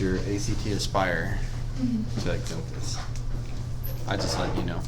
used your ACT Aspire to exempt this. I just let you know.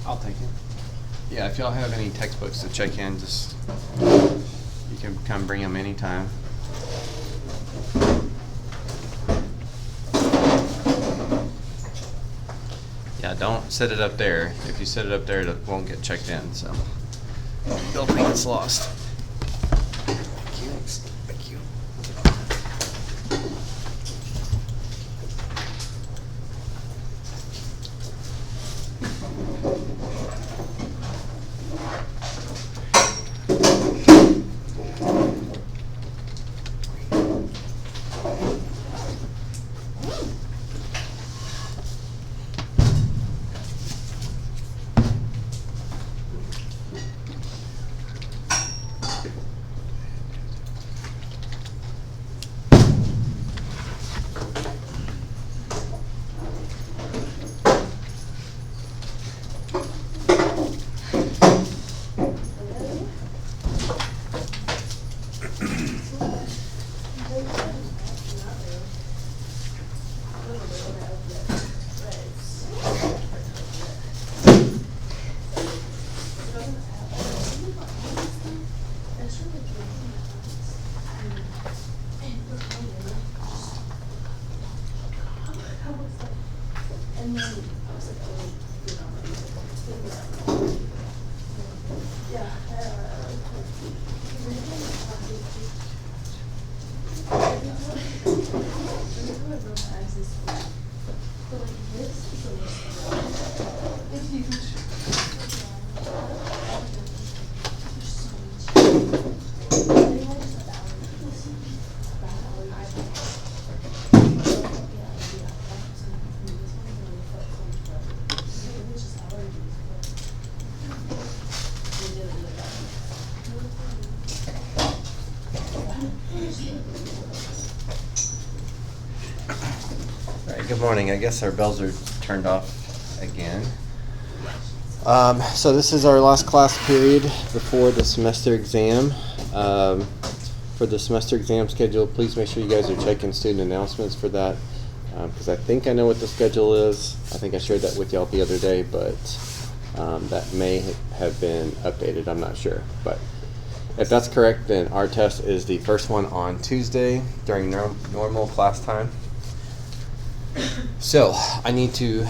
I'll take it. Yeah, if y'all have any textbooks to check in, just you can come bring them anytime. Yeah, don't set it up there. If you set it up there, it won't get checked in, so they'll think it's lost. Thank you. Thank you. Good morning. I guess our bells are turned off again. So this is our last class period before the semester exam. For the semester exam schedule, please make sure you guys are checking student announcements for that, because I think I know what the schedule is. I think I shared that with y'all the other day, but that may have been updated. I'm not sure. But if that's correct, then our test is the first one on Tuesday during normal class time. So I need to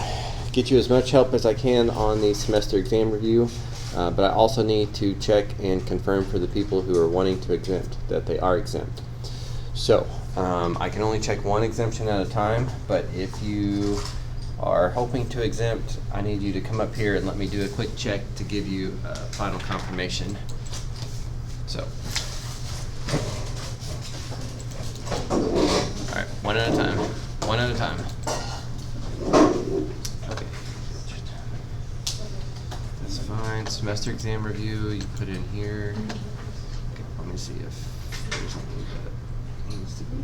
get you as much help as I can on the semester exam review, but I also need to check and confirm for the people who are wanting to exempt that they are exempt. So I can only check one exemption at a time, but if you are hoping to exempt, I need you to come up here and let me do a quick check to give you a final confirmation. So One at a time. One at a time. Okay. That's fine. Semester exam review, you put in here. Okay, let me see if there's anything that needs to be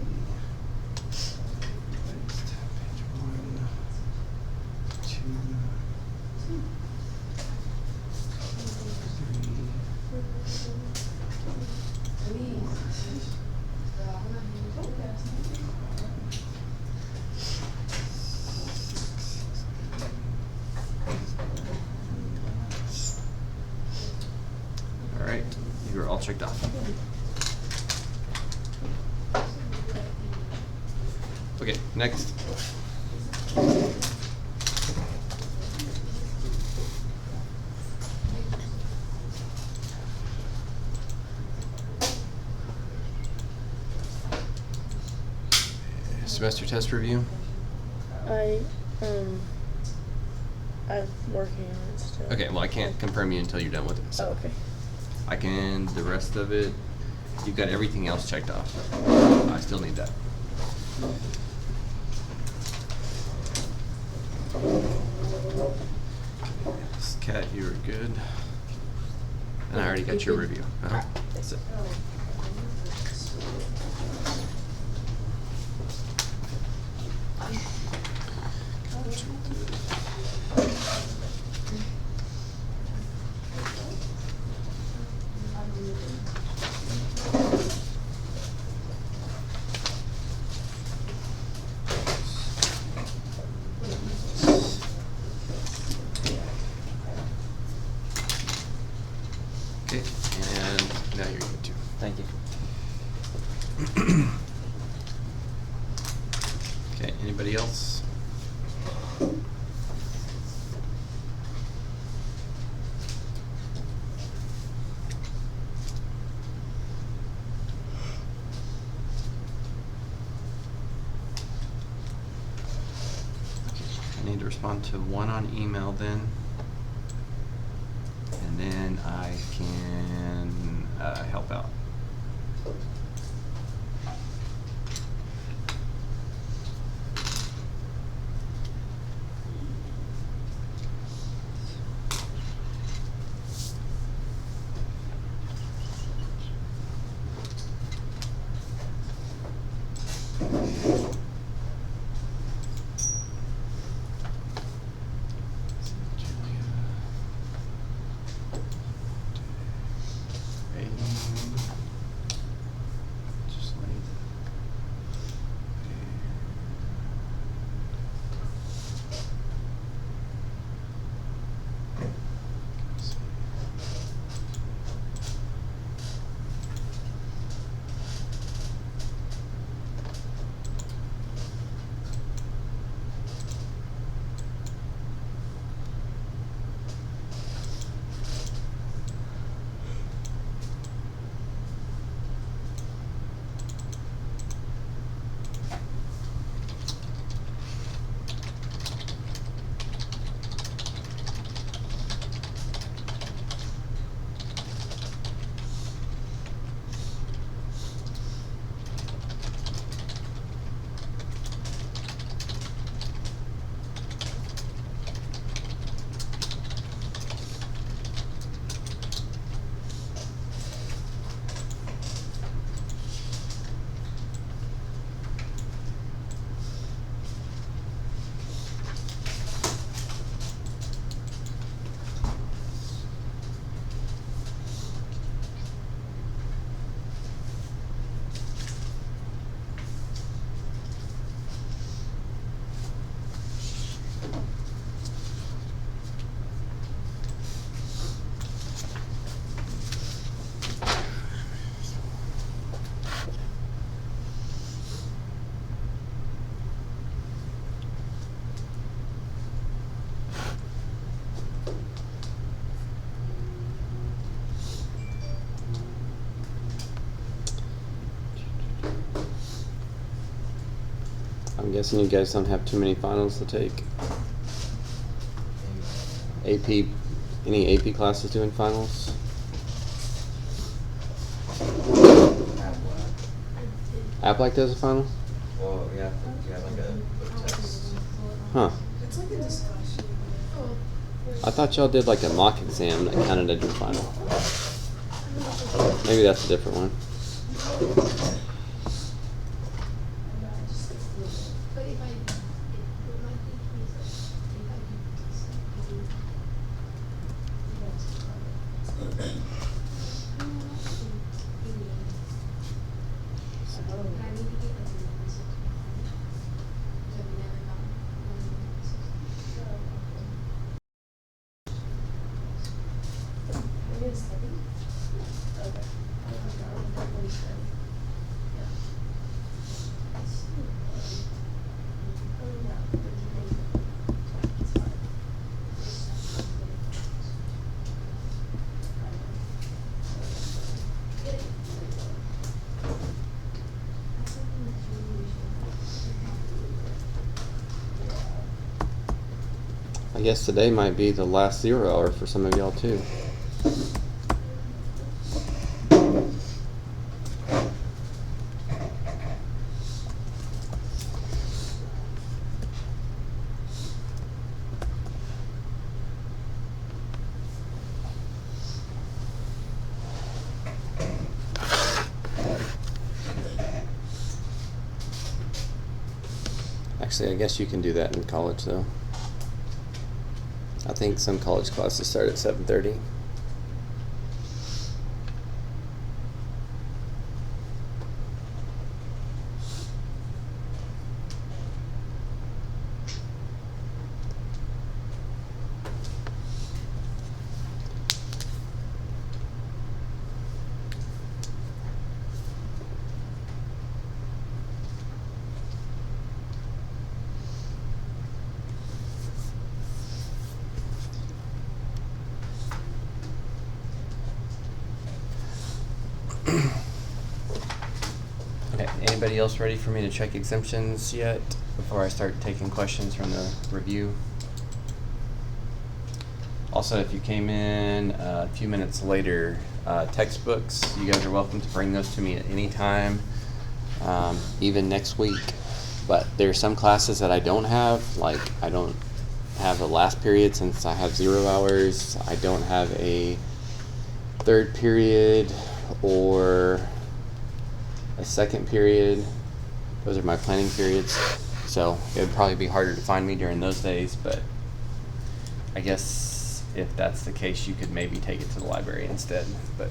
fixed. Page 1, 2, 3, 4. All right, you're all checked off. Okay, next. Semester test review. I'm working on it still. Okay, well I can't confirm you until you're done with it. So Oh, okay. I can, the rest of it, you've got everything else checked off. I still need that. Kat, you were good. And I already got your review. That's it. Okay, and now you're good too. Thank you. Okay, anybody else? I need to respond to one on email then. And then I can help out. I'm guessing you guys don't have too many finals to take. AP, any AP classes doing finals? Applic does a final? Well, yeah, like a test. Huh. It's like a discussion. I thought y'all did like a mock exam that counted as your final. Maybe that's a different one. I guess today might be the last 0 hour for some of y'all too. Actually, I guess you can do that in college though. I think some college classes start at 7:30. Okay, anybody else ready for me to check exemptions yet before I start taking questions from the review? Also, if you came in a few minutes later, textbooks, you guys are welcome to bring those to me at any time, even next week. But there are some classes that I don't have, like I don't have a last period since I have 0 hours. I don't have a third period or a second period. Those are my planning periods. So it would probably be harder to find me during those days, but I guess if that's the case, you could maybe take it to the library instead. But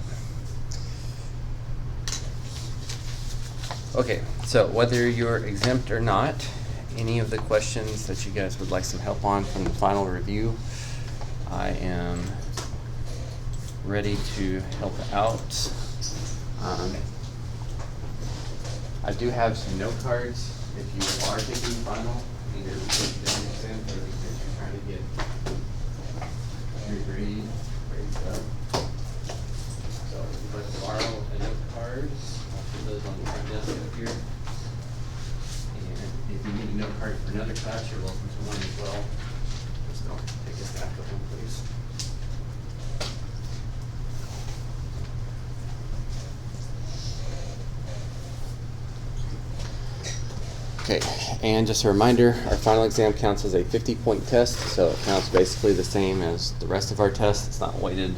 okay, so whether you're exempt or not, any of the questions that you guys would like some help on from the final review, I am ready to help out. I do have some note cards if you are taking final, either because you're exempt or because you're trying to get your grades up. So if you'd like to borrow a note card, I'll put those on the front desk up here. And if you need a note card for another class, you're welcome to one as well. Just don't take a stack of them, please. Okay, and just a reminder, our final exam counts as a 50-point test, so it counts basically the same as the rest of our tests. It's not weighted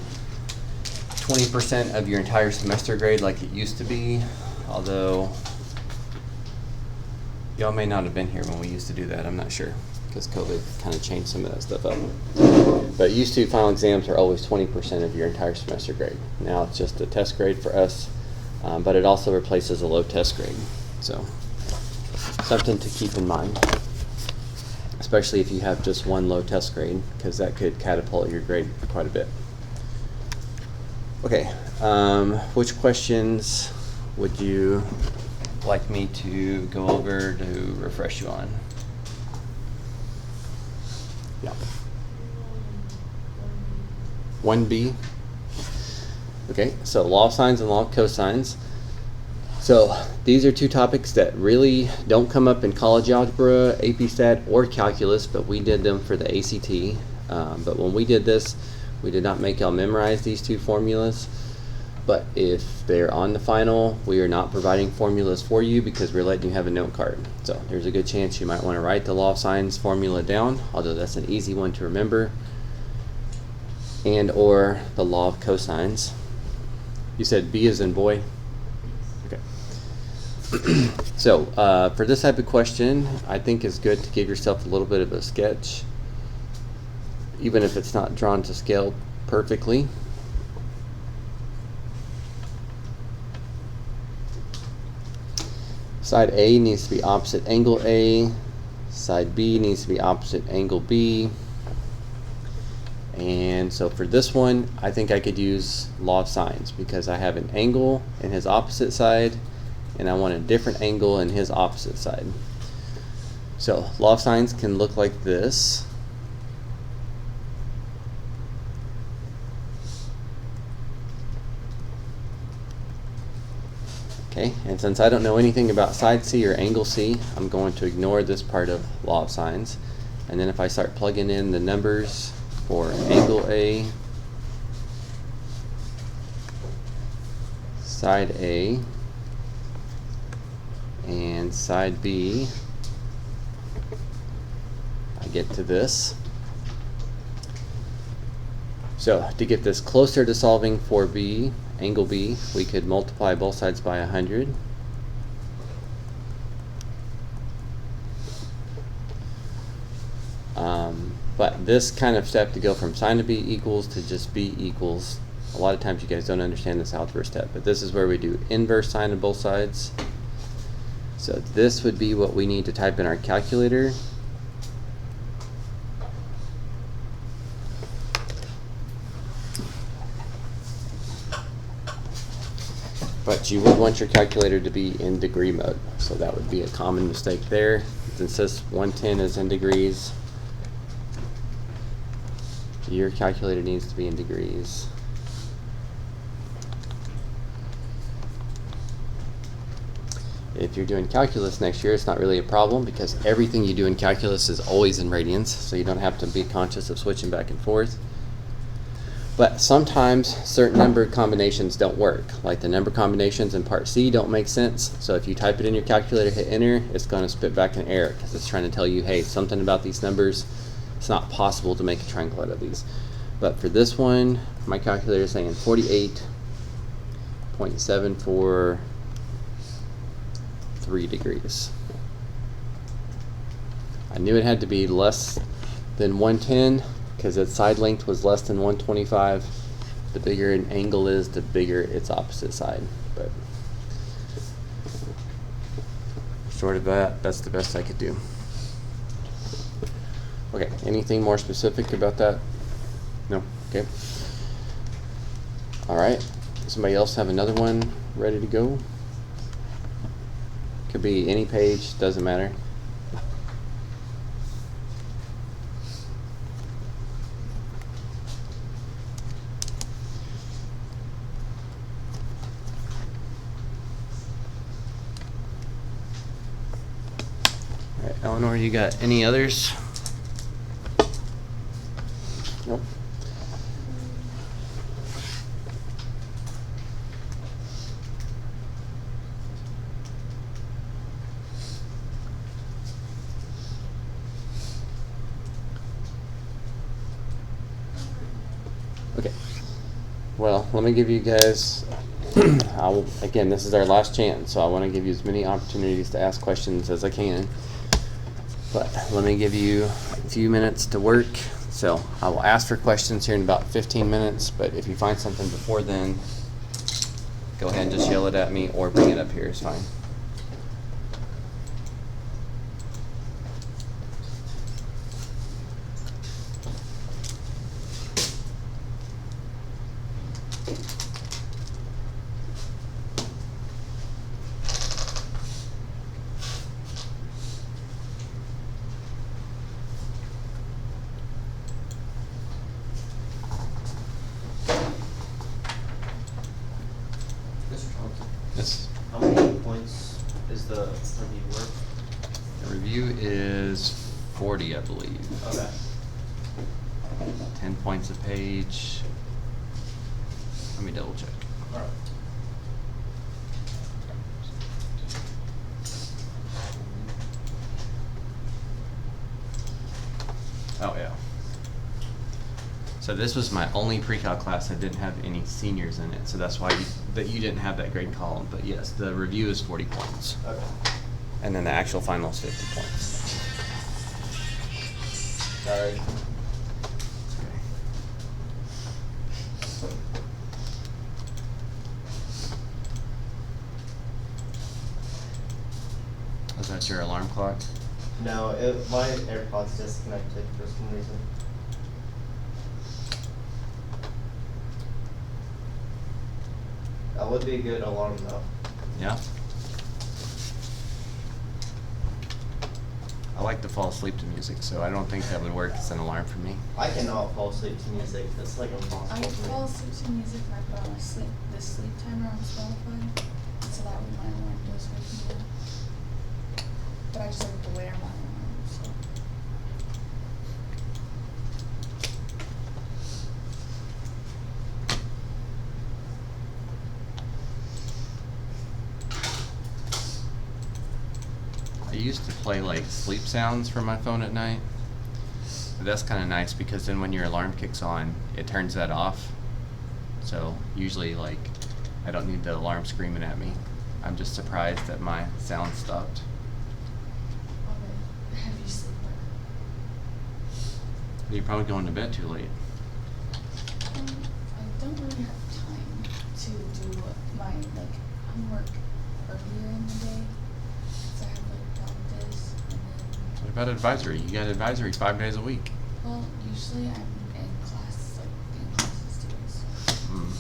20% of your entire semester grade like it used to be, although y'all may not have been here when we used to do that, I'm not sure, because COVID kind of changed some of that stuff up. But used to, final exams are always 20% of your entire semester grade. Now it's just a test grade for us, but it also replaces a low test grade, so something to keep in mind, especially if you have just one low test grade, because that could catapult your grade quite a bit. Okay, which questions would you like me to go over to refresh you on? Yeah. 1B. Okay, so law of sines and law of cosines. So these are two topics that really don't come up in college algebra, AP Stat, or calculus, but we did them for the ACT. But when we did this, we did not make y'all memorize these two formulas. But if they're on the final, we are not providing formulas for you because we're letting you have a note card. So there's a good chance you might want to write the law of sines formula down, although that's an easy one to remember, and or the law of cosines. You said B as in boy? Okay. So for this type of question, I think it's good to give yourself a little bit of a sketch, even if it's not drawn to scale perfectly. Side A needs to be opposite angle A. Side B needs to be opposite angle B. And so for this one, I think I could use law of sines because I have an angle in his opposite side and I want a different angle in his opposite side. So law of sines can look like this. Okay, and since I don't know anything about side C or angle C, I'm going to ignore this part of law of sines. And then if I start plugging in the numbers for angle A, side A, and side B, I get to this. So to get this closer to solving for B, angle B, we could multiply both sides by 100. But this kind of step to go from sine of B equals to just B equals, a lot of times you guys don't understand this algebra step, but this is where we do inverse sine of both sides. So this would be what we need to type in our calculator. But you would want your calculator to be in degree mode. So that would be a common mistake there. Since this 110 is in degrees, your calculator needs to be in degrees. If you're doing calculus next year, it's not really a problem because everything you do in calculus is always in radians, so you don't have to be conscious of switching back and forth. But sometimes certain number combinations don't work, like the number combinations in part C don't make sense. So if you type it in your calculator, hit enter, it's going to spit back an error because it's trying to tell you, hey, something about these numbers, it's not possible to make a triangle out of these. But for this one, my calculator is saying 48.743 degrees. I knew it had to be less than 110 because its side length was less than 125. The bigger an angle is, the bigger its opposite side. But short of that, that's the best I could do. Okay, anything more specific about that? No? Okay. All right. Somebody else have another one ready to go? Could be any page, doesn't matter. All right, Eleanor, you got any others? Nope. Okay. Well, let me give you guys, again, this is our last chance, so I want to give you as many opportunities to ask questions as I can. But let me give you a few minutes to work. So I will ask for questions here in about 15 minutes, but if you find something before then, go ahead and just yell it at me or bring it up here, it's fine. Yes. How many points is the review worth? The review is 40, I believe. Okay. 10 points a page. Let me double check. Alright. Oh, yeah. So this was my only pre-cal class that didn't have any seniors in it, so that's why you didn't have that grade column. But yes, the review is 40 points. Okay. And then the actual final is 50 points. Sorry. Was that your alarm clock? No, my AirPods disconnected for some reason. That would be a good alarm though. Yeah. I like to fall asleep to music, so I don't think that would work as an alarm for me. I cannot fall asleep to music. That's like impossible I for me. fall asleep to music when I put on the sleep timer on Spotify, so that way my alarm does wake me up. But I just like to wear my alarm, so. I used to play like sleep sounds from my phone at night. But that's kind of nice because then when your alarm kicks on, it turns that off. So usually like I don't need the alarm screaming at me. I'm just surprised that my sound stopped. I'm a heavy sleeper. You're probably going to bed too late. I don't really have time to do my, like, I work earlier in the day, so I have like practice, and then, What about advisory? You got advisory 5 days a week. well, usually I'm in class, like, in classes doing stuff. Mm.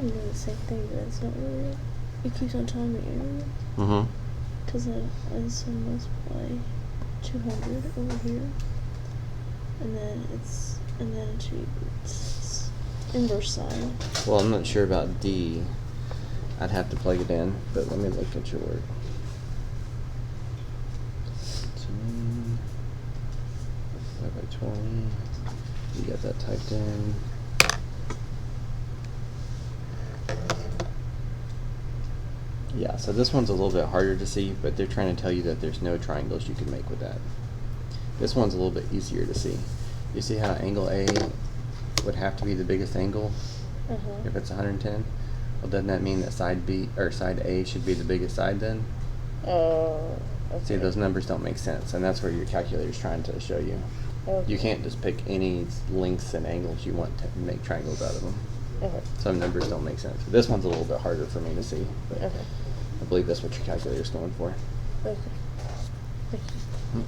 been doing the same thing, but it's not really. It keeps on telling me error. Mm-hmm. Because I just multiply 200 over here. And then it's inverse sine. Well, I'm not sure about D. I'd have to plug it in, but let me look at your work. 5 by 20. You got that typed in. Yeah, so this one's a little bit harder to see, but they're trying to tell you that there's no triangles you can make with that. This one's a little bit easier to see. You see how angle A would have to be the biggest angle if it's 110? Well, doesn't that mean that side B or side A should be the biggest side then? Okay. See, those numbers don't make sense, and that's where your calculator's trying to show you. Okay. You can't just pick any lengths and angles you want to make triangles out of them. Okay. Some numbers don't make sense. This one's a little bit harder for me to see, but Okay. I believe that's what your calculator's going for. Okay. Thank you.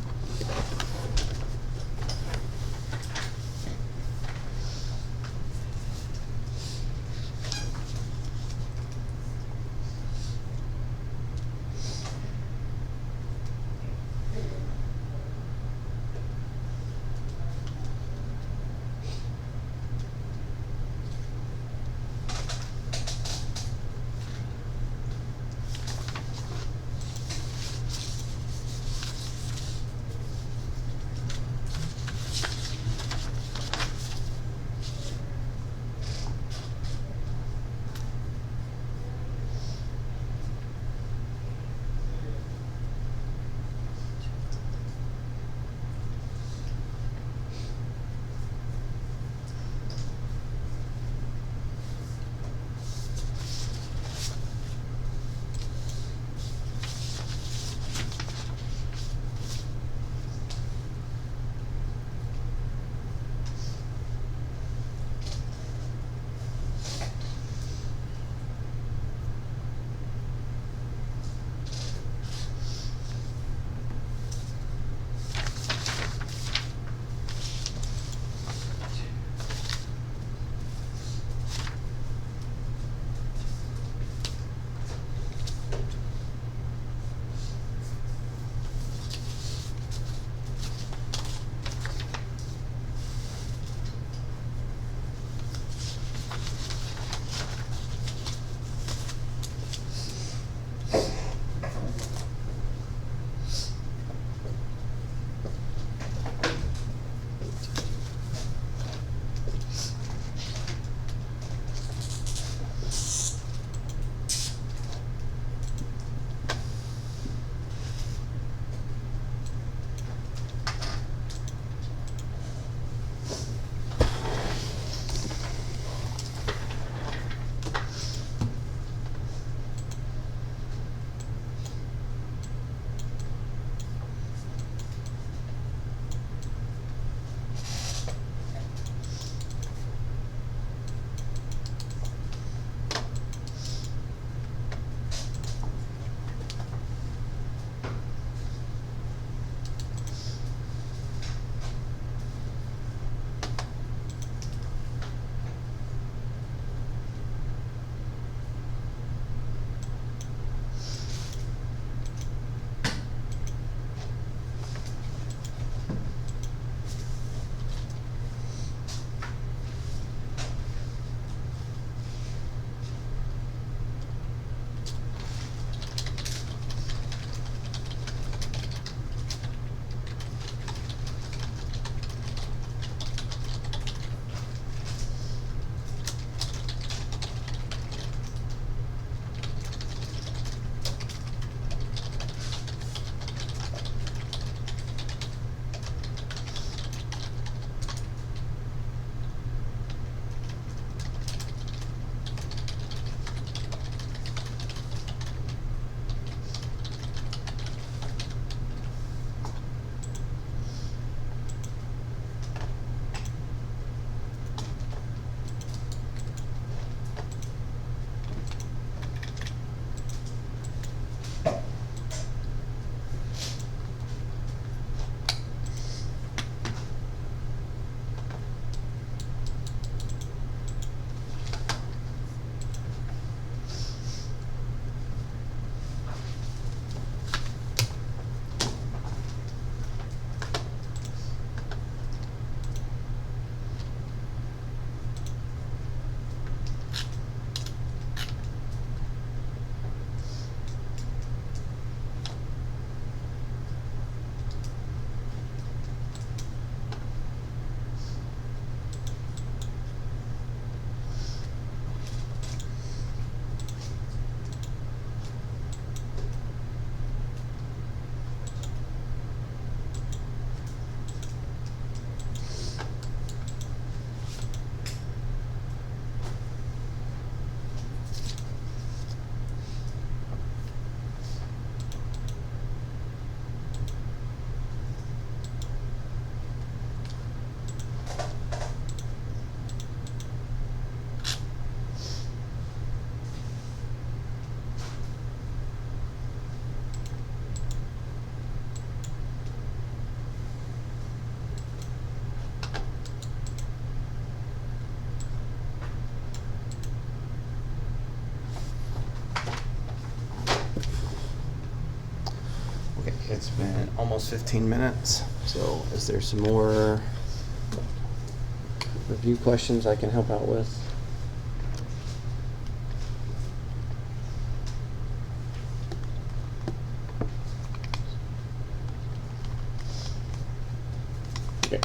Okay, it's been almost 15 minutes. So is there some more review questions I can help out with? Okay.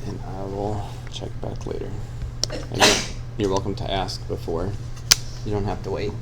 And I will check back later. And you're welcome to ask before. You don't have to wait.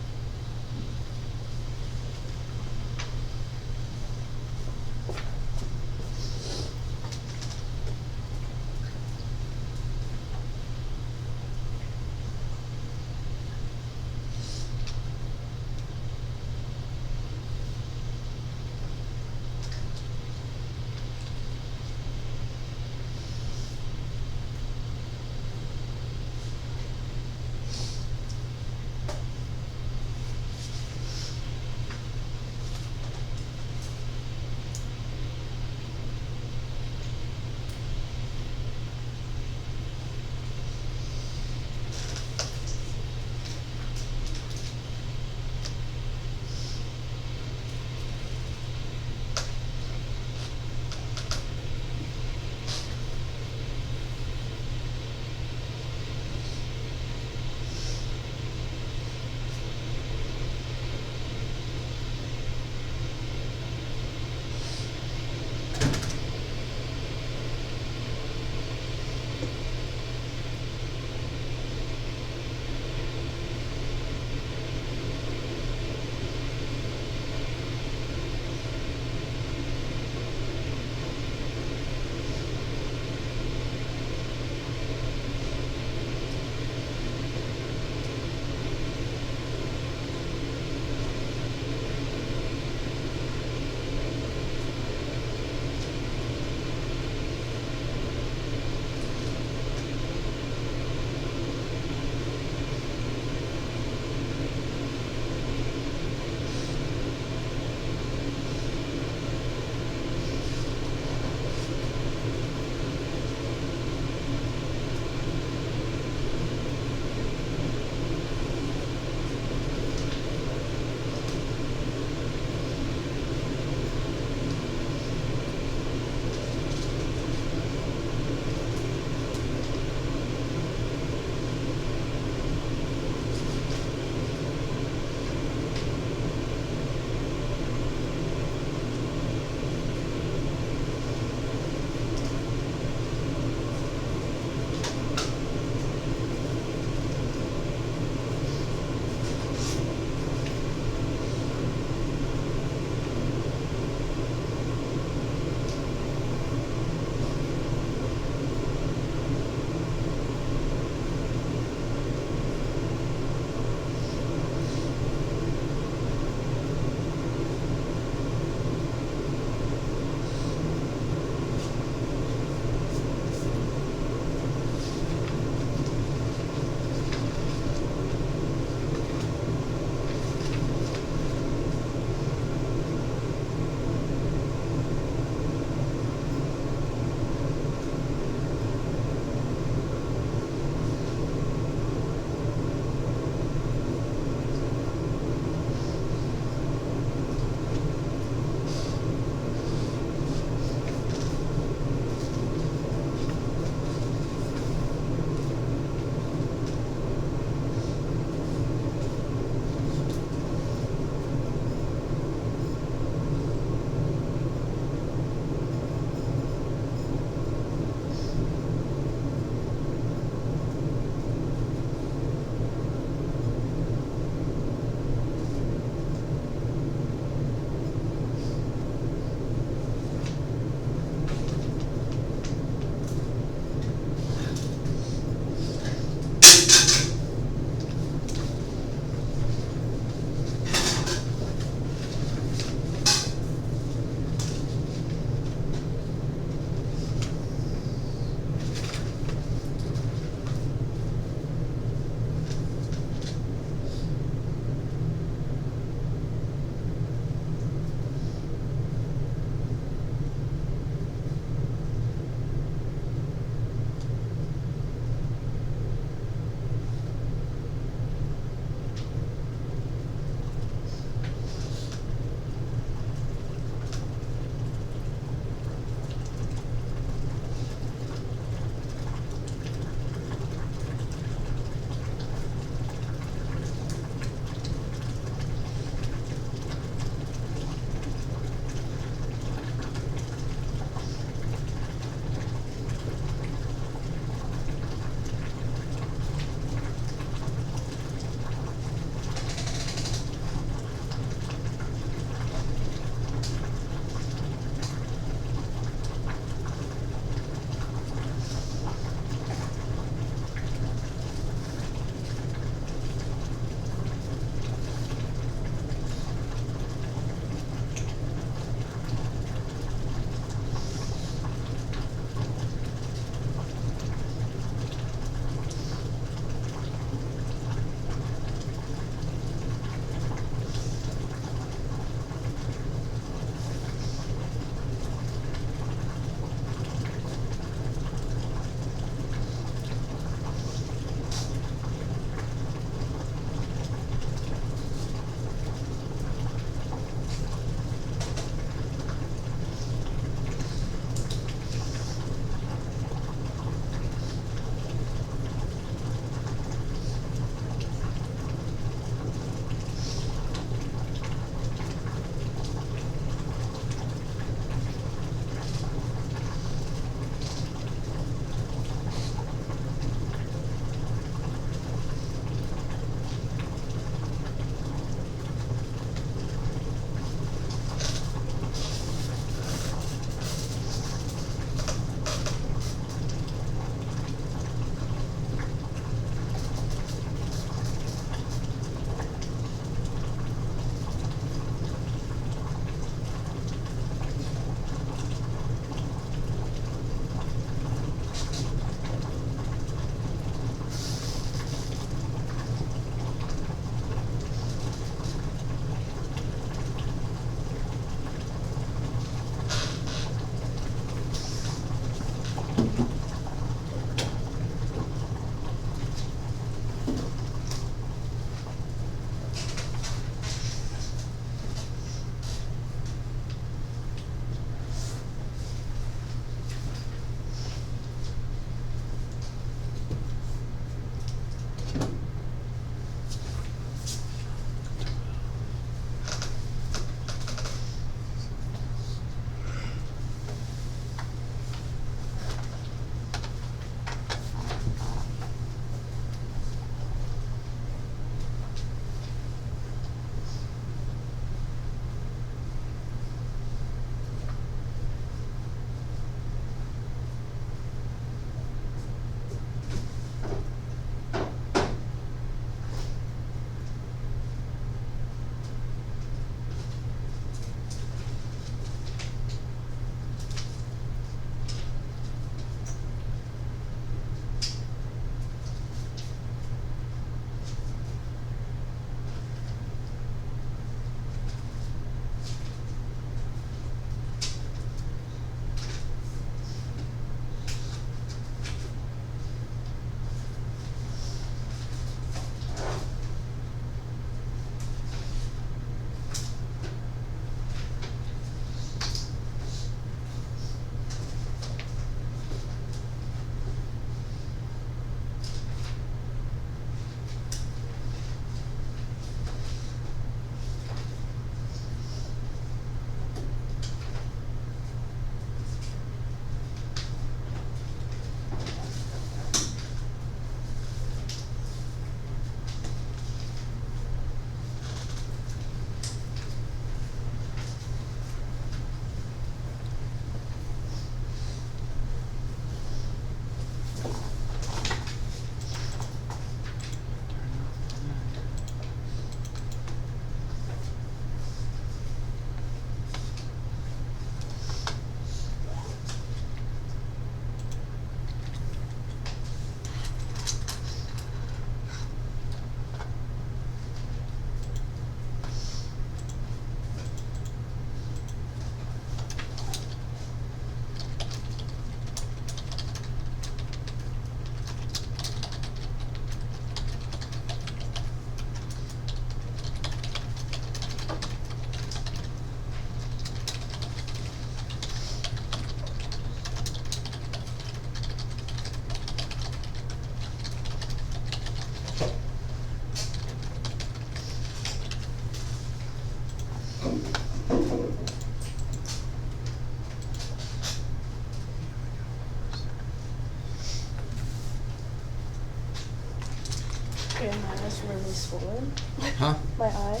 Yeah, mine is really swollen. Huh? My eye.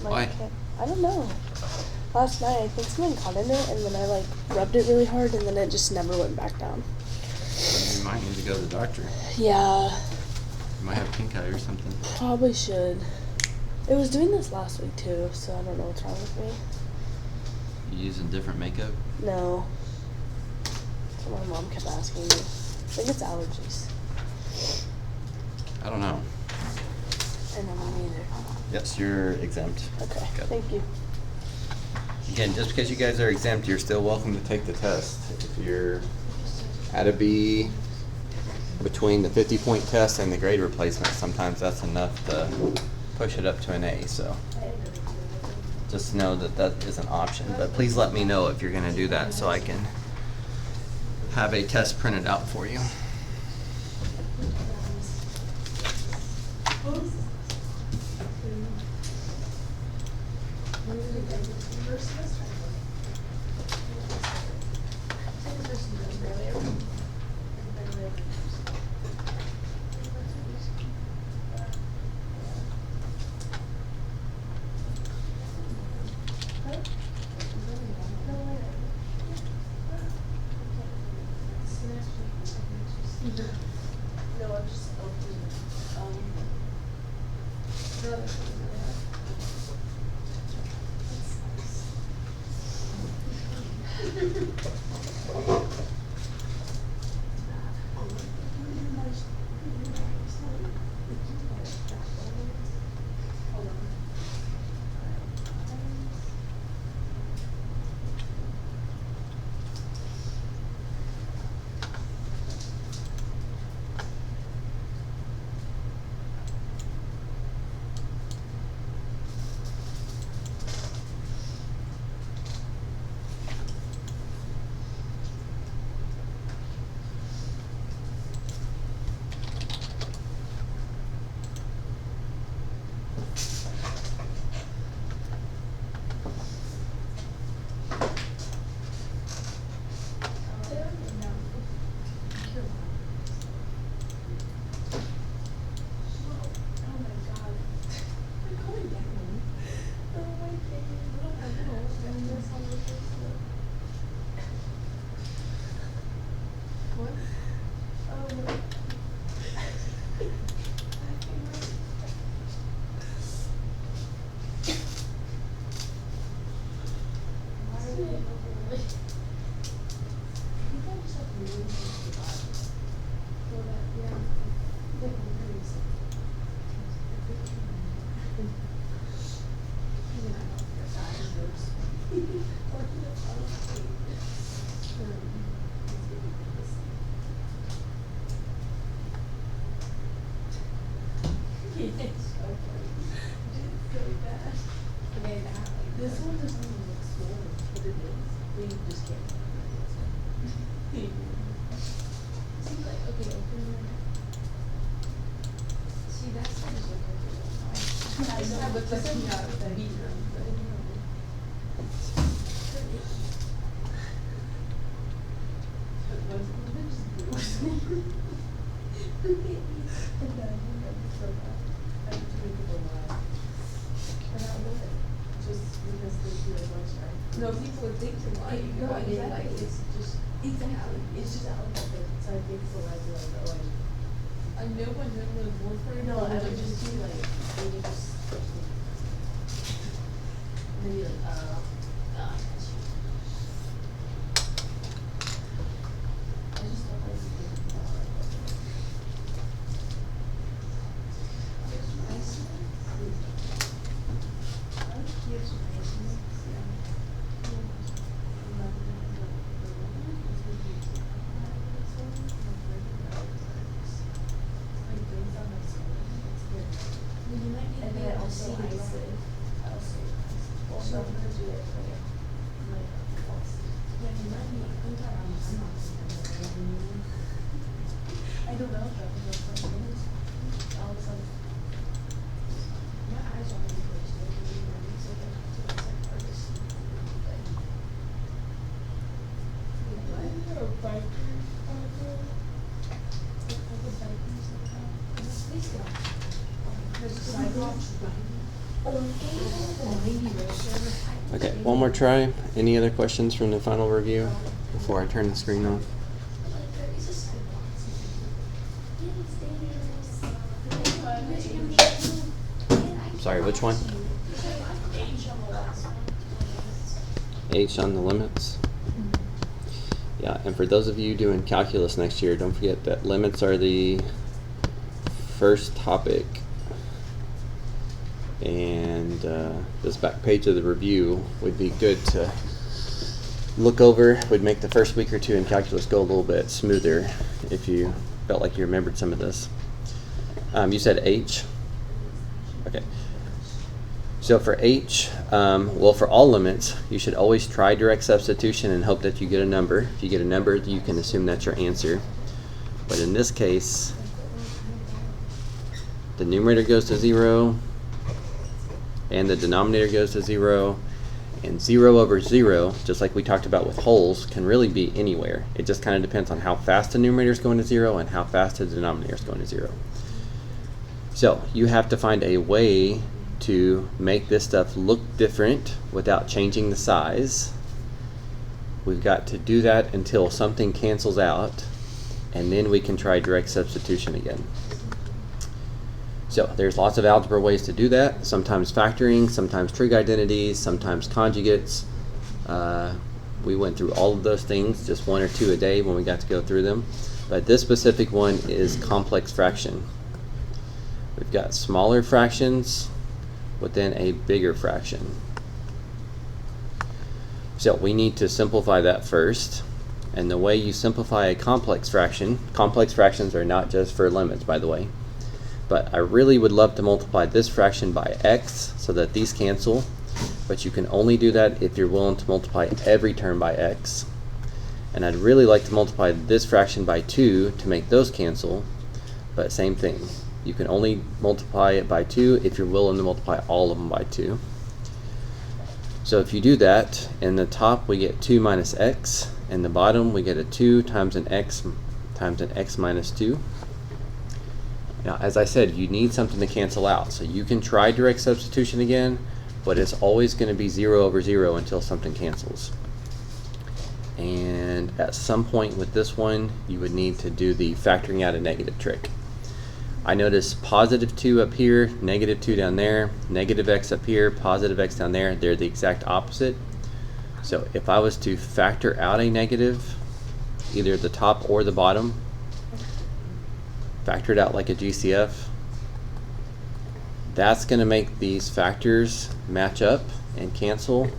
Why? I don't know. Last night, I think something caught in it, and then I like rubbed it really hard, and then it just never went back down. You might need to go to the doctor. Yeah, You might have pink eye or something. probably should. It was doing this last week too, so I don't know what's wrong with me. You using different makeup? No. That's what my mom kept asking me. I think it's allergies. I don't know. I don't know either. Yes, you're exempt. Okay, Good. thank you. Again, just because you guys are exempt, you're still welcome to take the test. If you're at a B between the 50-point test and the grade replacement, sometimes that's enough to push it up to an A. So just know that that is an option. But please let me know if you're going to do that so I can have a test printed out for you. No, people would think you're lying. No, I mean, like, it's just, exactly, it's just out there, so I think so I feel like, oh, I know my gentleman is more for no, I would just be like, maybe just, maybe like, I just don't like to think about I don't know if that was all of a sudden, my eyes are really close to it, so it's like hard to see. What? Or bikers, please don't. Okay, one more try. Any other questions from the final review before I turn the screen off? Sorry, which one? H on the limits. Yeah, and for those of you doing calculus next year, don't forget that limits are the first topic. And this back page of the review would be good to look over. Would make the first week or two in calculus go a little bit smoother if you felt like you remembered some of this. You said H? Okay. So for H, well, for all limits, you should always try direct substitution and hope that you get a number. If you get a number, you can assume that's your answer. But in this case, the numerator goes to 0, and the denominator goes to 0, and 0 over 0, just like we talked about with wholes, can really be anywhere. It just kind of depends on how fast the numerator is going to 0 and how fast the denominator is going to 0. So you have to find a way to make this stuff look different without changing the size. We've got to do that until something cancels out, and then we can try direct substitution again. So there's lots of algebra ways to do that. Sometimes factoring, sometimes trig identities, sometimes conjugates. We went through all of those things, just 1 or 2 a day when we got to go through them. But this specific one is complex fraction. We've got smaller fractions within a bigger fraction. So we need to simplify that first. And the way you simplify a complex fractions are not just for limits, by the way. But I really would love to multiply this fraction by x so that these cancel. But you can only do that if you're willing to multiply every term by x. And I'd really like to multiply this fraction by 2 to make those cancel. But same thing. You can only multiply it by 2 if you're willing to multiply all of them by 2. So if you do that, in the top we get 2 minus x. In the bottom we get a 2 times an x minus 2. Now, as I said, you need something to cancel out. So you can try direct substitution again, but it's always going to be 0 over 0 until something cancels. And at some point with this one, you would need to do the factoring out a negative trick. I notice positive 2 up here, negative 2 down there, negative x up here, positive x down there. They're the exact opposite. So if I was to factor out a negative, either the top or the bottom, factor it out like a GCF, that's going to make these factors match up and cancel,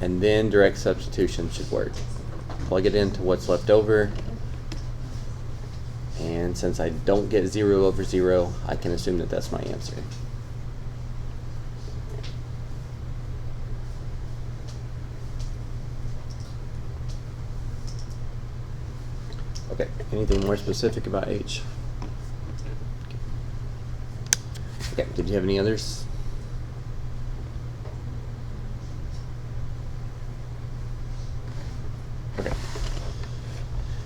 and then direct substitution should work. Plug it into what's left over, and since I don't get 0 over 0, I can assume that that's my answer. Okay, anything more specific about H? Okay, did you have any others? Okay.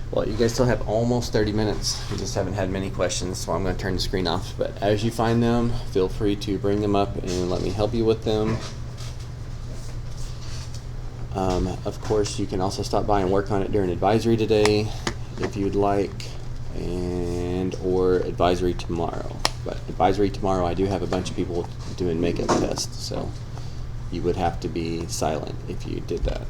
Well, you guys still have almost 30 minutes. You just haven't had many questions, so I'm going to turn the screen off. But as you find them, feel free to bring them up and let me help you with them. Of course, you can also stop by and work on it during advisory today if you'd like, and or advisory tomorrow. But advisory tomorrow, I do have a bunch of people doing makeup tests, so you would have to be silent if you did that.